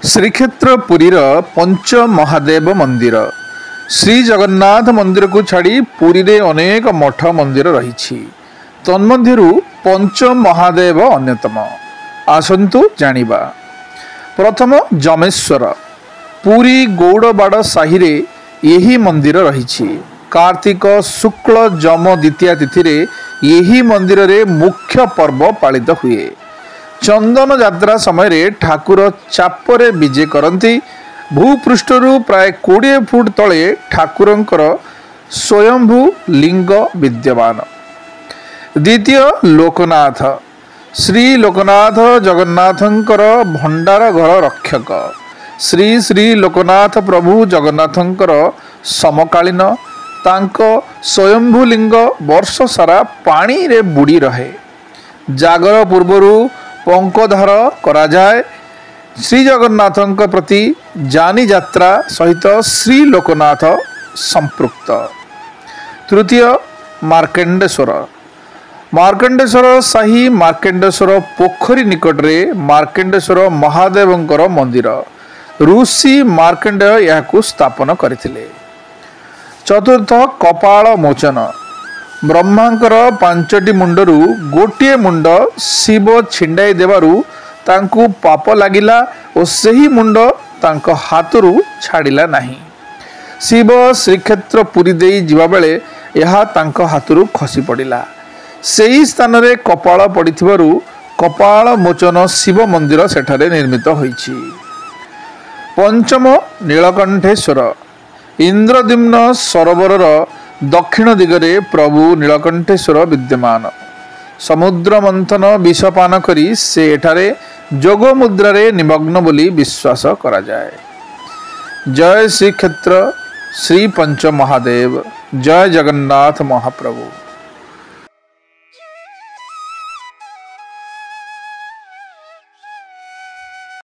श्रीक्षेत्र पुरीर पंच महादेव मंदिर श्री जगन्नाथ मंदिर को छाड़ी पुरी रे अनेक मठ मंदिर रही तन्मध्यरु पंच महादेव अन्यतम। आसंतु जानिबा। प्रथम जमेश्वर पुरी गौड़बाड़ साहि रे यही मंदिर रही। कार्तिक शुक्ल जम द्वितीया तिथि रे यही मंदिर रे मुख्य पर्व पालित हुए। चंदन यात्रा समय रे ठाकुर चापरे विजे करती। भूपृष्ठरु प्राय 20 फुट तले ठाकुरंकर स्वयंभू लिंग विद्यमान। द्वितीय लोकनाथ श्री लोकनाथ जगन्नाथंकर भंडार घर रक्षक। श्री श्री लोकनाथ प्रभु जगन्नाथंकर समकालीन तांको स्वयंभू लिंग वर्ष सारा पानी रे बुड़ी रहे। जागर पूर्वरु पंकधार करा जाए। श्री जगन्नाथंक प्रति जानी यात्रा सहित श्री लोकनाथ संपृक्त। तृतीय मार्कंडेश्वर मार्कंडेश्वर साहि मार्कंडेश्वर पोखरी निकट रे मार्कंडेश्वर महादेवंकर मंदिर। ऋषि मार्कंडेय याकु स्थापन करथिले। चतुर्थ कपाल मोचन ब्रह्मांकर 5टी मुंडरू गोटे मुंड शिव छिंडाई देवारु तांकु पाप लागिला और सही मुंड तांको हाथरू छाड़िला नहीं। शिव श्रीक्षेत्र पुरी देई जिबा बेले यहा तांको हाथरू खसी पड़िला। सही स्थान रे कपाल पड़िथिबारु कपाल मोचन शिव मंदिर सेठारे निर्मित होईछि। पंचम नीलकंठेश्वर इंद्रद्युम्न सरोवरर दक्षिण दिगरे प्रभु नीलकंठेश्वर विद्यमान। समुद्र मंथन विषपान करी से एठारे जोग मुद्रारे निमग्न बोली विश्वास करा जाए। जय श्रीक्षेत्र श्री पंच महादेव। जय जगन्नाथ महाप्रभु।